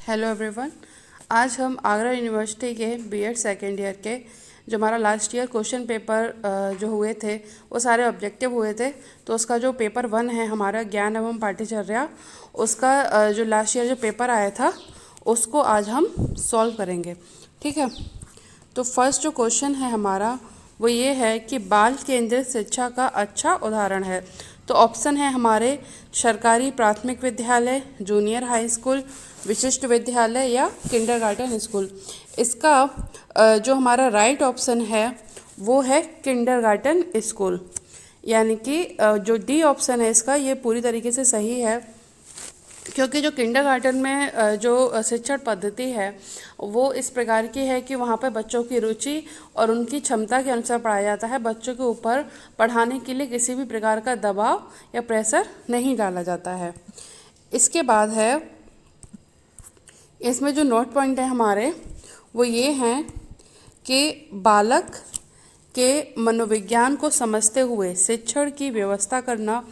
Hello everyone. आज हम Agra university के बीएड सेकेंड ईयर के जो हमारा लास्ट ईयर क्वेश्चन पेपर जो हुए थे वो सारे ऑब्जेक्टिव हुए थे। तो उसका जो पेपर 1 है हमारा ज्ञान एवं पाठ्यचर्या, उसका जो लास्ट ईयर जो पेपर आया था उसको आज हम सॉल्व करेंगे। ठीक है, तो फर्स्ट जो क्वेश्चन है हमारा वो ये है कि बाल केंद्रित शिक्षा का अच्छा उदाहरण है। तो ऑप्शन है हमारे सरकारी प्राथमिक विद्यालय, जूनियर हाई स्कूल, विशिष्ट विद्यालय या किंडरगार्टन स्कूल। इसका जो हमारा राइट ऑप्शन है वो है किंडरगार्टन स्कूल, यानी कि जो डी ऑप्शन है इसका ये पूरी तरीके से सही है, क्योंकि जो किंडरगार्टन में जो शिक्षण पद्धति है वो इस प्रकार की है कि वहाँ पर बच्चों की रुचि और उनकी क्षमता के अनुसार पढ़ाया जाता है। बच्चों के ऊपर पढ़ाने के लिए किसी भी प्रकार का दबाव या प्रेशर नहीं डाला जाता है। इसके बाद है इसमें जो नोट पॉइंट है हमारे वो ये हैं कि बालक के मनोविज्ञान को समझते हुए शिक्षण की व्यवस्था करना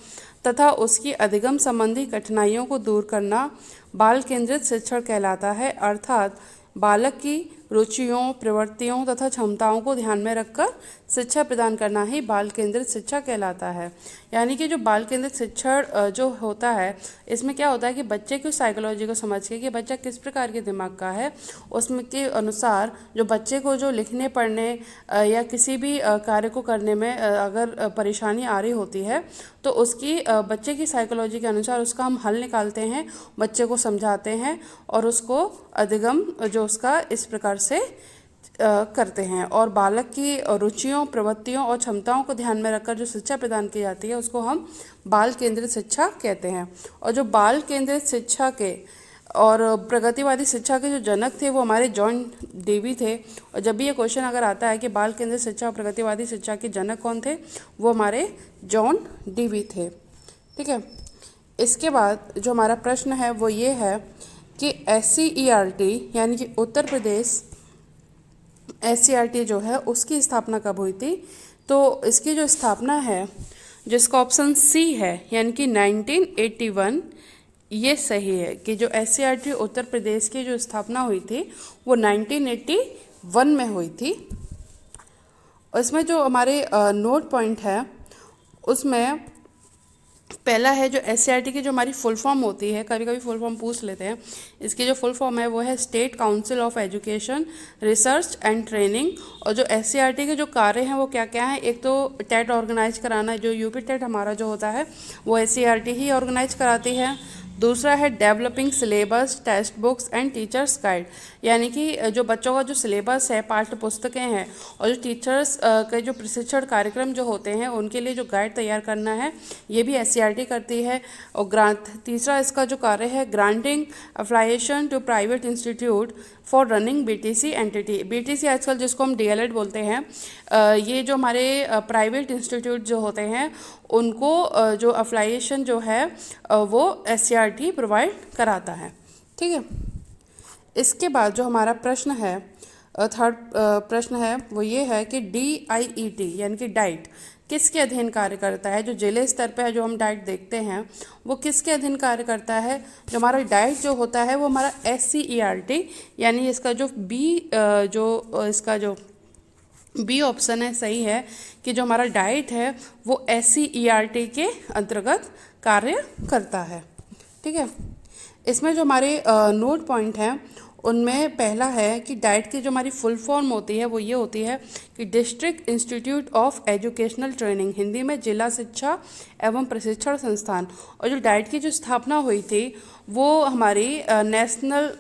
तथा उसकी अधिगम संबंधी कठिनाइयों को दूर करना बाल केंद्रित शिक्षण कहलाता है। अर्थात बालक की रुचियों, प्रवृत्तियों तथा क्षमताओं को ध्यान में रखकर शिक्षा प्रदान करना ही बाल केंद्रित शिक्षा कहलाता है। यानी कि जो बाल केंद्रित शिक्षण जो होता है इसमें क्या होता है कि बच्चे की साइकोलॉजी को समझ के कि बच्चा किस प्रकार के दिमाग का है, उसमें के अनुसार जो बच्चे को जो लिखने पढ़ने या किसी भी कार्य को करने में अगर परेशानी आ रही होती है तो उसकी बच्चे की साइकोलॉजी के अनुसार उसका हम हल निकालते हैं, बच्चे को समझाते हैं और उसको अधिगम जो उसका इस प्रकार से करते हैं। और बालक की रुचियों, प्रवृत्तियों और क्षमताओं को ध्यान में रखकर जो शिक्षा प्रदान की जाती है उसको हम बाल केंद्रित शिक्षा कहते हैं। और जो बाल केंद्रित शिक्षा के और प्रगतिवादी शिक्षा के जो जनक थे वो हमारे जॉन डेवी थे। और जब भी ये क्वेश्चन अगर आता है कि बाल केंद्रित शिक्षा और प्रगतिवादी शिक्षा के जनक कौन थे, वो हमारे जॉन डेवी थे। ठीक है, इसके बाद जो हमारा प्रश्न है वो ये है कि SCERT यानी कि उत्तर प्रदेश SCERT जो है उसकी स्थापना कब हुई थी। तो इसकी जो स्थापना है जिसका ऑप्शन सी है यानी कि 1981, ये सही है कि जो SCERT उत्तर प्रदेश की जो स्थापना हुई थी वो 1981 में हुई थी। और इसमें जो हमारे नोट पॉइंट है उसमें पहला है जो SCERT की जो हमारी फुल फॉर्म होती है, कभी कभी फुल फॉर्म पूछ लेते हैं, इसकी जो फुल फॉर्म है वो है state council of education research and training. और जो SCERT के जो कार्य हैं वो क्या क्या हैं, एक तो टेट ऑर्गेनाइज कराना, जो यूपी टेट हमारा जो होता है वो SCERT ही ऑर्गेनाइज कराती है। दूसरा है developing syllabus, text books and teachers guide, यानी कि जो बच्चों का जो सिलेबस है, पाठ्य पुस्तकें हैं और जो टीचर्स के जो प्रशिक्षण कार्यक्रम जो होते हैं उनके लिए जो गाइड तैयार करना है ये भी SCERT करती है। और तीसरा इसका जो कार्य है granting affiliation to private institute for running BTC entity. BTC आजकल जिसको हम DLED बोलते हैं, ये जो हमारे प्राइवेट इंस्टीट्यूट जो होते हैं उनको जो अफिलिएशन जो है वो SCERT प्रोवाइड कराता है। ठीक है, इसके बाद जो हमारा प्रश्न है थर्ड प्रश्न है वो ये है कि DIET यानी कि डाइट किसके अधीन कार्य करता है। जो जिले स्तर पे है जो हम डाइट देखते हैं वो किसके अधीन कार्य करता है। जो हमारा डाइट जो होता है वो हमारा SCERT, यानी इसका जो इसका जो बी ऑप्शन है सही है कि जो हमारा डाइट है वो SCERT के अंतर्गत कार्य करता है। ठीक है, इसमें जो हमारे नोट पॉइंट हैं उनमें पहला है कि डाइट की जो हमारी फुल फॉर्म होती है वो ये होती है कि district institute of educational training, Hindi में जिला शिक्षा एवं प्रशिक्षण संस्थान। और जो डाइट की जो स्थापना हुई थी वो हमारी नेशनल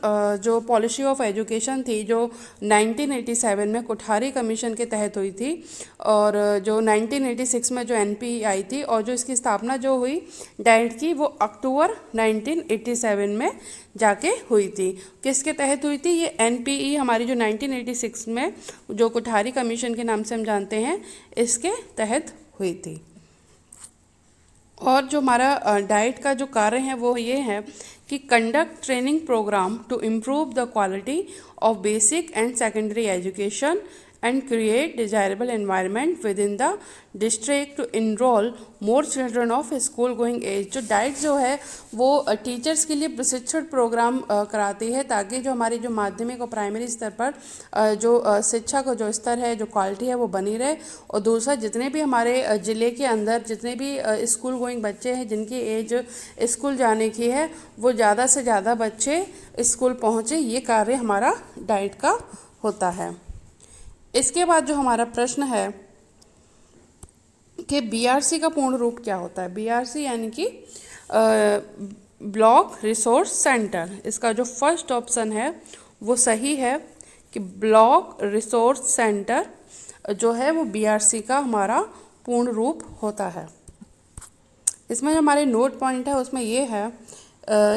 जो पॉलिसी ऑफ एजुकेशन थी जो 1987 में कोठारी कमीशन के तहत हुई थी, और जो 1986 में जो NPE आई थी, और जो इसकी स्थापना जो हुई डाइट की वो अक्टूबर 1987 में जाके हुई थी। किसके तहत हुई थी ये NPE हमारी जो 1986 में जो कोठारी कमीशन के नाम से हम जानते हैं इसके तहत हुई थी। और जो हमारा डाइट का जो कार्य है वो ये है कि conduct training program to improve the quality of basic and secondary education and create desirable environment within the district to enroll more children of school going age। जो डाइट जो है वो टीचर्स के लिए प्रशिक्षण प्रोग्राम कराती है ताकि जो हमारी जो माध्यमिक और प्राइमरी स्तर पर जो शिक्षा का जो स्तर है, जो क्वालिटी है वो बनी रहे। और दूसरा, जितने भी हमारे ज़िले के अंदर जितने भी स्कूल गोइंग बच्चे हैं जिनकी एज स्कूल जाने की है, वो ज़्यादा से ज़्यादा बच्चे स्कूल पहुँचे, ये कार्य हमारा डाइट का होता है। इसके बाद जो हमारा प्रश्न है कि बीआरसी का पूर्ण रूप क्या होता है। बीआरसी यानी कि ब्लॉक रिसोर्स सेंटर। इसका जो फर्स्ट ऑप्शन है वो सही है कि ब्लॉक रिसोर्स सेंटर जो है वो बीआरसी का हमारा पूर्ण रूप होता है। इसमें जो हमारे नोट पॉइंट है उसमें ये है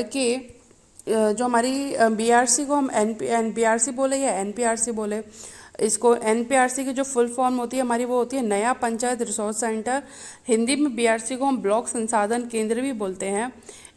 कि जो हमारी बीआरसी को हम बीआरसी बोले या एनपीआरसी बोले, इसको एनपीआरसी की जो फुल फॉर्म होती है हमारी वो होती है नया पंचायत रिसोर्स सेंटर। हिंदी में बीआरसी को हम ब्लॉक संसाधन केंद्र भी बोलते हैं।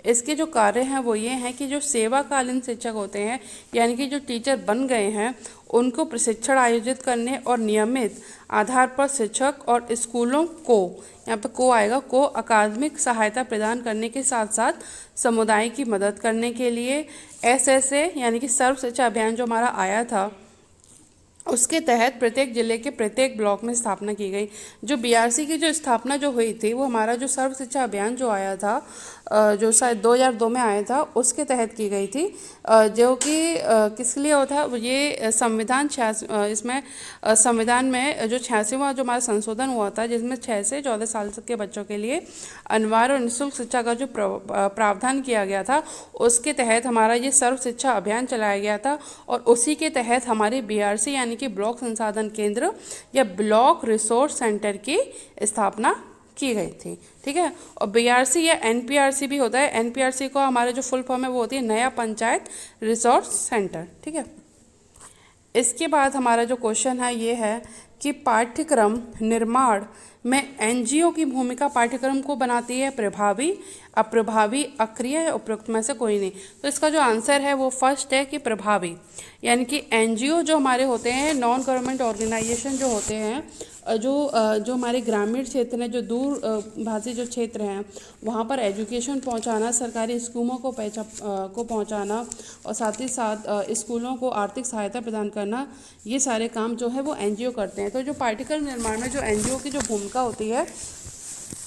इसके जो कार्य हैं वो ये हैं कि जो सेवाकालीन शिक्षक होते हैं यानी कि जो टीचर बन गए हैं उनको प्रशिक्षण आयोजित करने और नियमित आधार पर शिक्षक और स्कूलों को, यहाँ पर को आएगा, को अकादमिक सहायता प्रदान करने के साथ साथ समुदाय की मदद करने के लिए SSA यानी कि सर्व शिक्षा अभियान जो हमारा आया था उसके तहत प्रत्येक जिले के प्रत्येक ब्लॉक में स्थापना की गई। जो बीआरसी की जो स्थापना जो हुई थी वो हमारा जो सर्व शिक्षा अभियान जो आया था, जो शायद 2002 में आया था, उसके तहत की गई थी, जो कि किस लिए होता है ये संविधान इसमें संविधान में जो 86वां जो हमारा संशोधन हुआ था जिसमें 6 से 14 साल तक के बच्चों के लिए अनिवार्य और निःशुल्क शिक्षा का जो प्रावधान किया गया था उसके तहत हमारा ये सर्व शिक्षा अभियान चलाया गया था। और उसी के तहत हमारी बीआरसी यानी कि ब्लॉक संसाधन केंद्र या ब्लॉक रिसोर्स सेंटर की स्थापना की गई थी। ठीक है। और बीआरसी या एनपीआरसी भी होता है। एनपीआरसी को हमारे जो फुल फॉर्म है वो होती है नया पंचायत रिसोर्स सेंटर। ठीक है। इसके बाद हमारा जो क्वेश्चन है ये है कि पाठ्यक्रम निर्माण में एनजीओ की भूमिका पाठ्यक्रम को बनाती है प्रभावी, अप्रभावी, अक्रिय या उपयुक्त में से कोई नहीं। तो इसका जो आंसर है वो फर्स्ट है कि प्रभावी। यानी कि एनजीओ जो हमारे होते हैं, नॉन गवर्नमेंट ऑर्गेनाइजेशन जो होते हैं, जो हमारे ग्रामीण क्षेत्र में जो दूर भाषी जो क्षेत्र हैं वहाँ पर एजुकेशन पहुँचाना, सरकारी स्कूलों को पहुँचाना और साथ ही साथ स्कूलों को आर्थिक सहायता प्रदान करना, ये सारे काम जो है वो एनजीओ करते हैं। तो जो पाठ्यक्रम निर्माण में जो एनजीओ की जो भूमिका होती है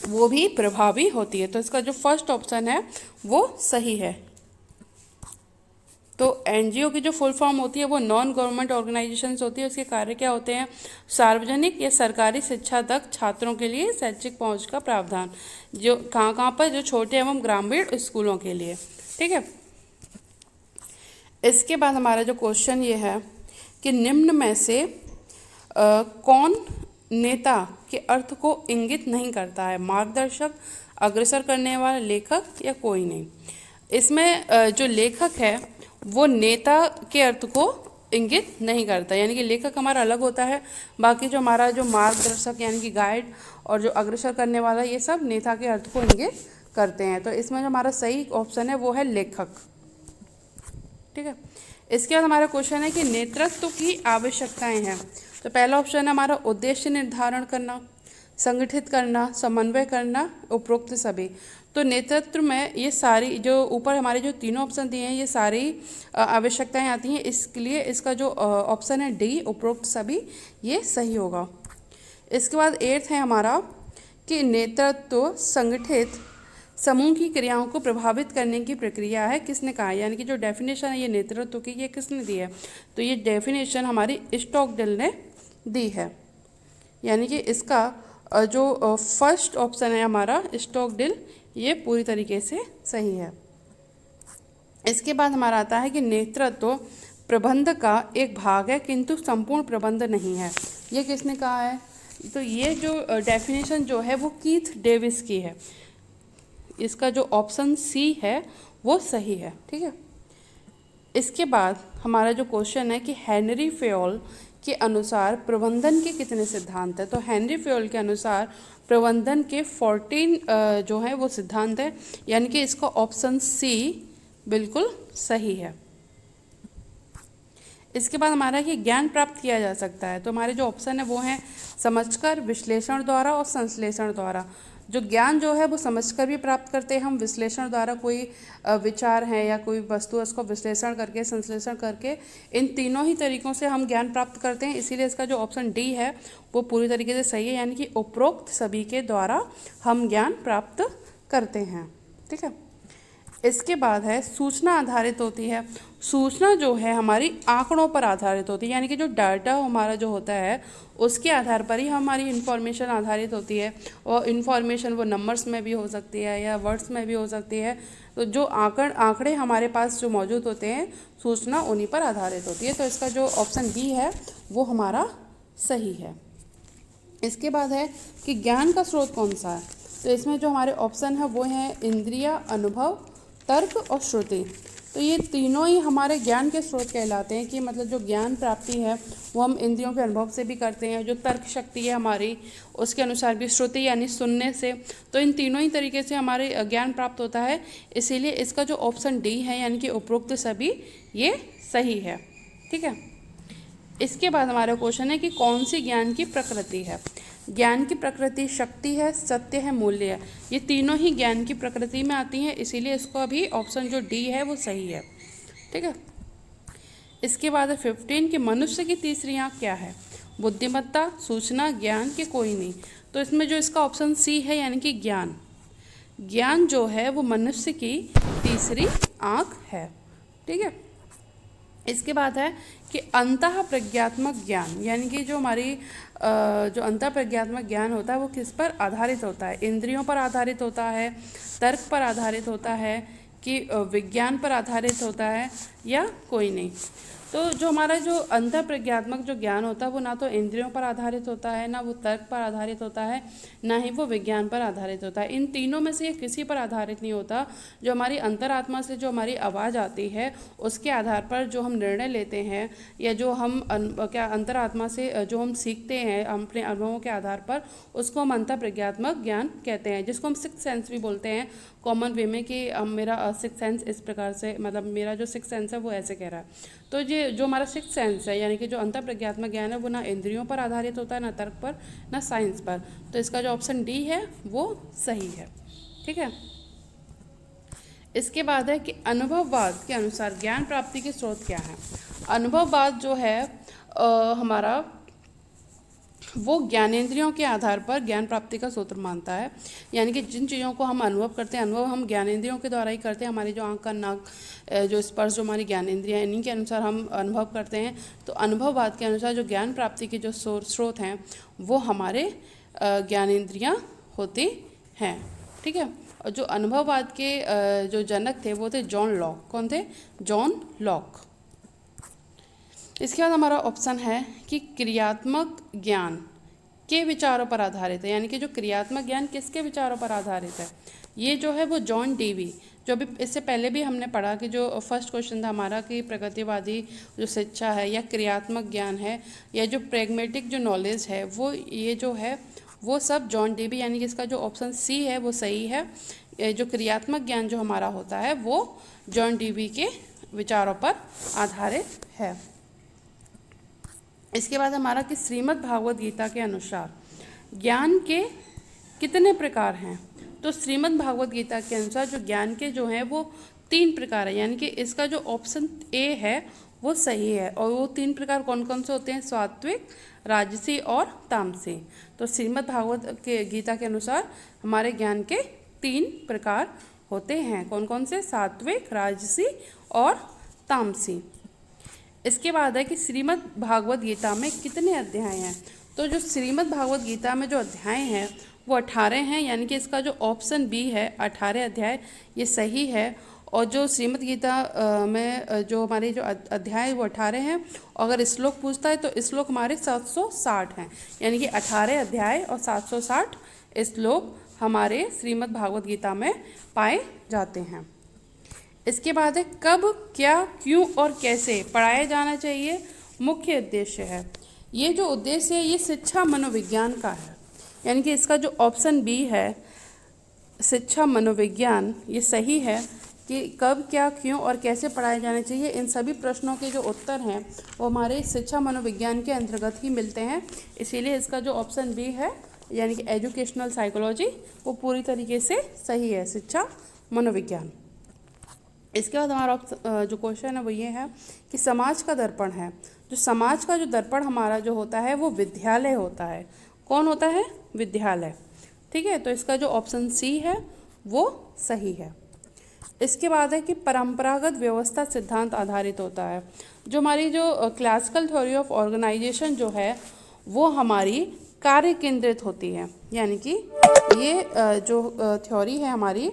वो भी प्रभावी होती है। तो इसका जो फर्स्ट ऑप्शन है वो सही है। तो एनजीओ की जो फुल फॉर्म होती है वो नॉन गवर्नमेंट ऑर्गेनाइजेशंस होती है। उसके कार्य क्या होते हैं? सार्वजनिक या सरकारी शिक्षा तक छात्रों के लिए शैक्षिक पहुंच का प्रावधान, जो कहाँ पर, जो छोटे एवं ग्रामीण स्कूलों के लिए। ठीक है। इसके बाद हमारा जो क्वेश्चन ये है कि निम्न में से कौन नेता के अर्थ को इंगित नहीं करता है? मार्गदर्शक, अग्रसर करने वाला, लेखक या कोई नहीं। इसमें जो लेखक है वो नेता के अर्थ को इंगित नहीं करता, यानी कि लेखक हमारा अलग होता है। बाकी जो हमारा जो मार्गदर्शक यानी कि गाइड और जो अग्रसर करने वाला, ये सब नेता के अर्थ को इंगित करते हैं। तो इसमें जो हमारा सही ऑप्शन है वो है लेखक। ठीक है। इसके बाद हमारा क्वेश्चन है कि नेतृत्व की आवश्यकताएं हैं। तो पहला ऑप्शन है हमारा उद्देश्य निर्धारण करना, संगठित करना, समन्वय करना, उपरोक्त सभी। तो नेतृत्व में ये सारी जो ऊपर हमारे जो तीनों ऑप्शन दिए हैं ये सारी आवश्यकताएं आती हैं। इसके लिए इसका जो ऑप्शन है डी, उपरोक्त सभी, ये सही होगा। इसके बाद 8th है हमारा कि नेतृत्व संगठित समूह की क्रियाओं को प्रभावित करने की प्रक्रिया है। किसने कहा? यानी कि जो डेफिनेशन है ये नेतृत्व की, ये किसने दी है? तो ये डेफिनेशन हमारी स्टॉकडेल ने दी है। यानी कि इसका जो फर्स्ट ऑप्शन है हमारा स्टॉकडेल, ये पूरी तरीके से सही है। इसके बाद हमारा आता है कि नेतृत्व प्रबंध का एक भाग है किंतु संपूर्ण प्रबंध नहीं है। ये किसने कहा है? तो ये जो डेफिनेशन जो है वो कीथ डेविस की है। इसका जो ऑप्शन सी है वो सही है। ठीक है। इसके बाद हमारा जो क्वेश्चन है कि हेनरी फेयोल के अनुसार प्रबंधन के कितने सिद्धांत हैं? तो हेनरी फेयोल के अनुसार प्रबंधन के 14 जो है वो सिद्धांत है, यानी कि इसका ऑप्शन सी बिल्कुल सही है। इसके बाद हमारा कि ज्ञान प्राप्त किया जा सकता है, तो हमारे जो ऑप्शन है वो हैं समझकर, विश्लेषण द्वारा और संश्लेषण द्वारा। जो ज्ञान जो है वो समझकर भी प्राप्त करते हैं हम, विश्लेषण द्वारा कोई विचार है या कोई वस्तु है उसको विश्लेषण करके, संश्लेषण करके, इन तीनों ही तरीकों से हम ज्ञान प्राप्त करते हैं। इसीलिए इसका जो ऑप्शन डी है वो पूरी तरीके से सही है, यानी कि उपरोक्त सभी के द्वारा हम ज्ञान प्राप्त करते हैं। ठीक है। इसके बाद है सूचना आधारित होती है। सूचना जो है हमारी आंकड़ों पर आधारित होती है, यानी कि जो डाटा हमारा जो होता है उसके आधार पर ही हमारी इन्फॉर्मेशन आधारित होती है। और इन्फॉर्मेशन वो नंबर्स में भी हो सकती है या वर्ड्स में भी हो सकती है। तो जो आंकड़े हमारे पास जो मौजूद होते हैं, सूचना उन्हीं पर आधारित होती है। तो इसका जो ऑप्शन बी है वो हमारा सही है। इसके बाद है कि ज्ञान का स्रोत कौन सा है, तो इसमें जो हमारे ऑप्शन है वो हैं इंद्रिय, अनुभव, तर्क और श्रुति। तो ये तीनों ही हमारे ज्ञान के स्रोत कहलाते हैं, कि मतलब जो ज्ञान प्राप्ति है वो हम इंद्रियों के अनुभव से भी करते हैं, जो तर्क शक्ति है हमारी उसके अनुसार भी, श्रुति यानी सुनने से। तो इन तीनों ही तरीके से हमारे ज्ञान प्राप्त होता है। इसीलिए इसका जो ऑप्शन डी है यानी कि उपरोक्त सभी, ये सही है। ठीक है। इसके बाद हमारा क्वेश्चन है कि कौन सी ज्ञान की प्रकृति है। ज्ञान की प्रकृति शक्ति है, सत्य है, मूल्य है। ये तीनों ही ज्ञान की प्रकृति में आती हैं, इसीलिए इसको भी ऑप्शन जो डी है वो सही है। ठीक है। इसके बाद है 15 कि मनुष्य की तीसरी आँख क्या है। बुद्धिमत्ता, सूचना, ज्ञान के कोई नहीं। तो इसमें जो इसका ऑप्शन सी है यानी कि ज्ञान, ज्ञान जो है वो मनुष्य की तीसरी आँख है। ठीक है। इसके बाद है कि अंतः प्रज्ञात्मक ज्ञान, यानी कि जो हमारी जो अंतः प्रज्ञात्मक ज्ञान होता है वो किस पर आधारित होता है। इंद्रियों पर आधारित होता है, तर्क पर आधारित होता है, कि विज्ञान पर आधारित होता है, या कोई नहीं। तो जो हमारा जो अंतः प्रज्ञात्मक जो ज्ञान होता है वो ना तो इंद्रियों पर आधारित होता है, ना वो तर्क पर आधारित होता है, ना ही वो विज्ञान पर आधारित होता है। इन तीनों में से ये किसी पर आधारित नहीं होता। जो हमारी अंतरात्मा से जो हमारी आवाज़ आती है उसके आधार पर जो हम निर्णय लेते हैं, या जो हम क्या अंतरात्मा से जो हम सीखते हैं अपने अनुभवों के आधार पर, उसको हम अंतः प्रज्ञात्मक ज्ञान कहते हैं, जिसको हम सिक्स सेंस भी बोलते हैं कॉमन वे में, कि मेरा सिक्स सेंस इस प्रकार से, मतलब मेरा जो सिक्स सेंस है वो ऐसे कह रहा है। तो ये जो हमारा सिक्स सेंस है यानी कि जो अंतः प्रज्ञात्मक ज्ञान है वो ना इंद्रियों पर आधारित होता है, ना तर्क पर, ना साइंस पर। तो इसका जो ऑप्शन डी है वो सही है। ठीक है। इसके बाद है कि अनुभववाद के अनुसार ज्ञान प्राप्ति के स्रोत क्या है। अनुभववाद जो है हमारा वो ज्ञानेंद्रियों के आधार पर ज्ञान प्राप्ति का सूत्र मानता है, यानी कि जिन चीज़ों को हम अनुभव करते हैं, अनुभव हम ज्ञानेंद्रियों के द्वारा ही करते हैं। हमारी जो आँख, का नाक, जो स्पर्श, जो हमारी ज्ञानेंद्रियाँ, इन्हीं के अनुसार हम अनुभव करते हैं। तो अनुभववाद के अनुसार जो ज्ञान प्राप्ति के जो स्रोत हैं वो हमारे ज्ञानेंद्रियाँ होती हैं। ठीक है। और जो अनुभववाद के जो जनक थे वो थे जॉन लॉक। कौन थे? John Locke. इसके बाद हमारा ऑप्शन है कि क्रियात्मक ज्ञान के विचारों पर आधारित है, यानी कि जो क्रियात्मक ज्ञान किसके विचारों पर आधारित है, ये जो है वो जॉन डेवी, जो भी इससे पहले भी हमने पढ़ा कि जो फर्स्ट क्वेश्चन था हमारा कि प्रगतिवादी जो शिक्षा है या क्रियात्मक ज्ञान है या जो प्रैग्मेटिक जो नॉलेज है, वो ये जो है वो सब जॉन डेवी, यानी कि इसका जो ऑप्शन सी है वो सही है। जो क्रियात्मक ज्ञान जो हमारा होता है वो जॉन डेवी के विचारों पर आधारित है। इसके बाद हमारा कि श्रीमद् भागवत गीता के अनुसार ज्ञान के कितने प्रकार हैं। तो श्रीमद् भागवत गीता के अनुसार जो ज्ञान के जो हैं वो 3 प्रकार है, यानी कि इसका जो ऑप्शन ए है वो सही है। और वो 3 प्रकार कौन कौन से होते हैं? सात्विक, राजसी और तामसी। तो श्रीमद् भागवत के गीता के अनुसार हमारे ज्ञान के 3 प्रकार होते हैं। कौन कौन से? सात्विक, राजसी और तामसी। इसके बाद है कि श्रीमद् भागवत गीता में कितने अध्याय हैं। तो जो श्रीमद् भागवत गीता में जो अध्याय हैं वो 18 हैं, यानी कि इसका जो ऑप्शन बी है 18 अध्याय, ये सही है। और जो श्रीमद् गीता में जो हमारे जो अध्याय वो 18 हैं, और अगर श्लोक पूछता है तो श्लोक हमारे 760 हैं, यानी कि 18 अध्याय और 760 श्लोक हमारे श्रीमद् भागवत गीता में पाए जाते हैं। इसके बाद है कब, क्या, क्यों और कैसे पढ़ाया जाना चाहिए, मुख्य उद्देश्य है। ये जो उद्देश्य है ये शिक्षा मनोविज्ञान का है, यानी कि इसका जो ऑप्शन बी है शिक्षा मनोविज्ञान, ये सही है कि कब, क्या, क्यों और कैसे पढ़ाए जाने चाहिए, इन सभी प्रश्नों के जो उत्तर हैं वो हमारे शिक्षा मनोविज्ञान के अंतर्गत ही मिलते हैं। इसीलिए इसका जो ऑप्शन बी है यानी कि एजुकेशनल साइकोलॉजी वो पूरी तरीके से सही है, शिक्षा मनोविज्ञान। इसके बाद हमारा जो क्वेश्चन है वो ये है कि समाज का दर्पण है। जो समाज का जो दर्पण हमारा जो होता है वो विद्यालय होता है। कौन होता है? विद्यालय। ठीक है, तो इसका जो ऑप्शन सी है वो सही है। इसके बाद है कि परंपरागत व्यवस्था सिद्धांत आधारित होता है। जो हमारी जो क्लासिकल थ्योरी ऑफ ऑर्गेनाइजेशन जो है वो हमारी कार्य केंद्रित होती है, यानी कि ये जो थ्योरी है हमारी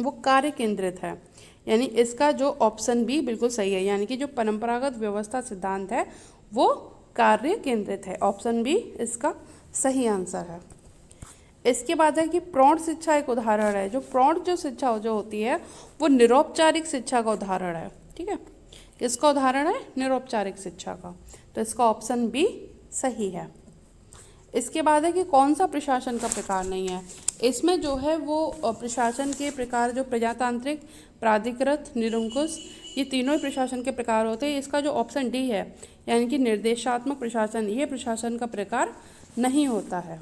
वो कार्य केंद्रित है, यानी इसका जो ऑप्शन बी बिल्कुल सही है, यानी कि जो परंपरागत व्यवस्था सिद्धांत है वो कार्य केंद्रित है। ऑप्शन बी इसका सही आंसर है। इसके बाद है कि प्रौढ़ शिक्षा एक उदाहरण है। जो प्रौढ़ जो शिक्षा जो होती है वो निरौपचारिक शिक्षा का उदाहरण है। ठीक है, किसका उदाहरण है? निरौपचारिक शिक्षा का। तो इसका ऑप्शन बी सही है। इसके बाद है कि कौन सा प्रशासन का प्रकार नहीं है। इसमें जो है वो प्रशासन के प्रकार जो प्रजातांत्रिक, प्राधिकृत, निरंकुश, ये तीनों ही प्रशासन के प्रकार होते हैं। इसका जो ऑप्शन डी है यानी कि निर्देशात्मक प्रशासन, ये प्रशासन का प्रकार नहीं होता है।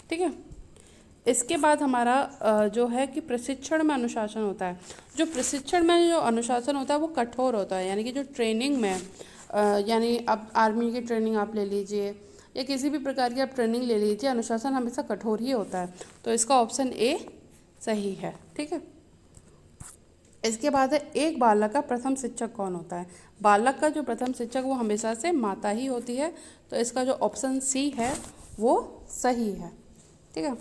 ठीक है, इसके बाद हमारा जो है कि प्रशिक्षण में अनुशासन होता है। जो प्रशिक्षण में जो अनुशासन होता है वो कठोर होता है, यानी कि जो ट्रेनिंग में यानी अब आर्मी की ट्रेनिंग आप ले लीजिए या किसी भी प्रकार की आप ट्रेनिंग ले लीजिए, अनुशासन हमेशा कठोर ही होता है। तो इसका ऑप्शन ए सही है। ठीक है, इसके बाद है एक बालक का प्रथम शिक्षक कौन होता है। बालक का जो प्रथम शिक्षक वो हमेशा से माता ही होती है। तो इसका जो ऑप्शन सी है वो सही है। ठीक है,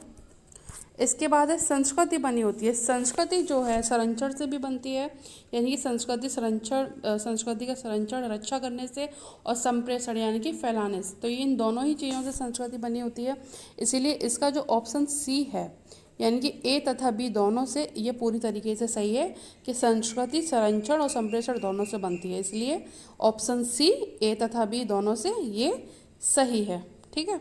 इसके बाद है संस्कृति बनी होती है। संस्कृति जो है संरक्षण से भी बनती है, यानी कि संस्कृति का संरक्षण रक्षा करने से और संप्रेषण यानी कि फैलाने से, तो इन दोनों ही चीज़ों से संस्कृति बनी होती है। इसीलिए इसका जो ऑप्शन सी है यानी कि ए तथा बी दोनों से ये पूरी तरीके से सही है कि संस्कृति संरक्षण और संप्रेषण दोनों से बनती है। इसलिए ऑप्शन सी ए तथा बी दोनों से ये सही है। ठीक है,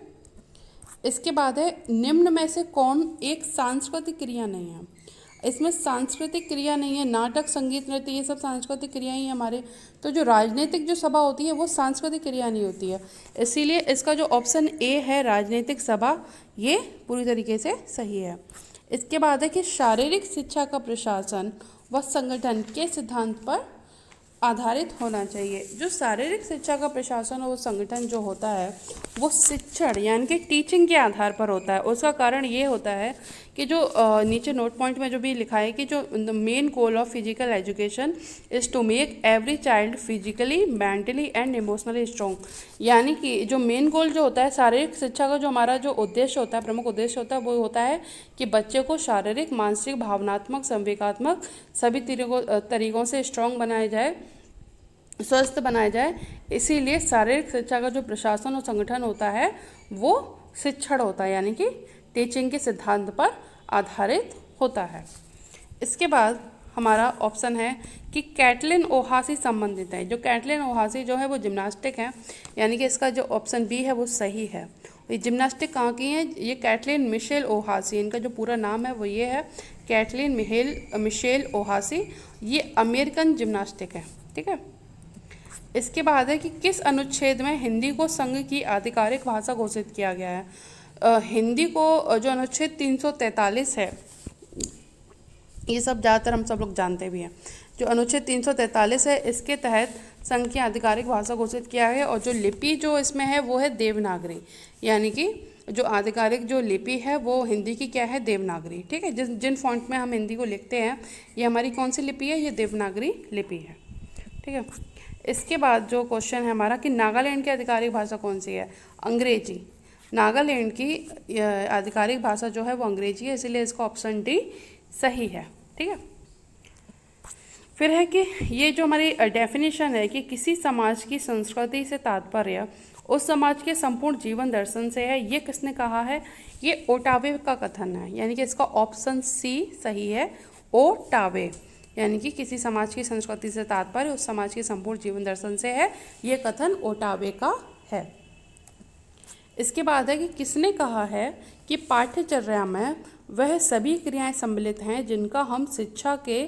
इसके बाद है निम्न में से कौन एक सांस्कृतिक क्रिया नहीं है। इसमें सांस्कृतिक क्रिया नहीं है, नाटक, संगीत, नृत्य ये सब सांस्कृतिक क्रिया ही हमारे। तो जो राजनीतिक जो सभा होती है वो सांस्कृतिक क्रिया नहीं होती है। इसीलिए इसका जो ऑप्शन ए है राजनीतिक सभा ये पूरी तरीके से सही है। इसके बाद है कि शारीरिक शिक्षा का प्रशासन व संगठन के सिद्धांत पर आधारित होना चाहिए। जो शारीरिक शिक्षा का प्रशासन और संगठन जो होता है वो शिक्षण यानी कि टीचिंग के आधार पर होता है। उसका कारण ये होता है कि जो नीचे नोट पॉइंट में जो भी लिखा है कि जो the main goal of physical education is to make every child physically, mentally and emotionally strong, यानी कि जो मेन गोल जो होता है शारीरिक शिक्षा का, जो हमारा जो उद्देश्य होता है, प्रमुख उद्देश्य होता है वो होता है कि बच्चे को शारीरिक, मानसिक, भावनात्मक, संवेगात्मक सभी तरीकों से स्ट्रॉन्ग बनाया जाए, स्वस्थ बनाया जाए। इसीलिए शारीरिक शिक्षा का जो प्रशासन और संगठन होता है वो शिक्षण होता है, यानी कि टीचिंग के सिद्धांत पर आधारित होता है। इसके बाद हमारा ऑप्शन है कि कैटलिन ओहासी संबंधित है। जो कैटलिन ओहासी जो है वो जिम्नास्टिक है, यानी कि इसका जो ऑप्शन बी है वो सही है। ये जिम्नास्टिक कहाँ की है? ये कैटलिन मिशेल ओहासी, इनका जो पूरा नाम है वो ये है कैटलिन मिशेल ओहासी। ये अमेरिकन जिम्नास्टिक है। ठीक है, इसके बाद है कि किस अनुच्छेद में हिंदी को संघ की आधिकारिक भाषा घोषित किया गया है। हिंदी को जो अनुच्छेद 343 है, ये सब ज़्यादातर हम सब लोग जानते भी हैं। जो अनुच्छेद 343 है इसके तहत संघ की आधिकारिक भाषा घोषित किया है। और जो लिपि जो इसमें है वो है देवनागरी, यानी कि जो आधिकारिक जो लिपि है वो हिंदी की क्या है? देवनागरी। ठीक है, जिन फॉन्ट में हम हिंदी को लिखते हैं ये हमारी कौन सी लिपि है? ये देवनागरी लिपि है। ठीक है, इसके बाद जो क्वेश्चन है हमारा कि नागालैंड की आधिकारिक भाषा कौन सी है? अंग्रेजी। नागालैंड की आधिकारिक भाषा जो है वो अंग्रेजी है, इसीलिए इसका ऑप्शन डी सही है। ठीक है, फिर है कि ये जो हमारी डेफिनेशन है कि किसी समाज की संस्कृति से तात्पर्य उस समाज के संपूर्ण जीवन दर्शन से है, ये किसने कहा है? ये ओटावे का कथन है, यानी कि इसका ऑप्शन सी सही है। ओटावे यानी कि किसी समाज की संस्कृति से तात्पर्य उस समाज के संपूर्ण जीवन दर्शन से है, ये कथन ओटावे का है। इसके बाद है कि किसने कहा है कि पाठ्यचर्या में वह सभी क्रियाएं सम्मिलित हैं जिनका हम शिक्षा के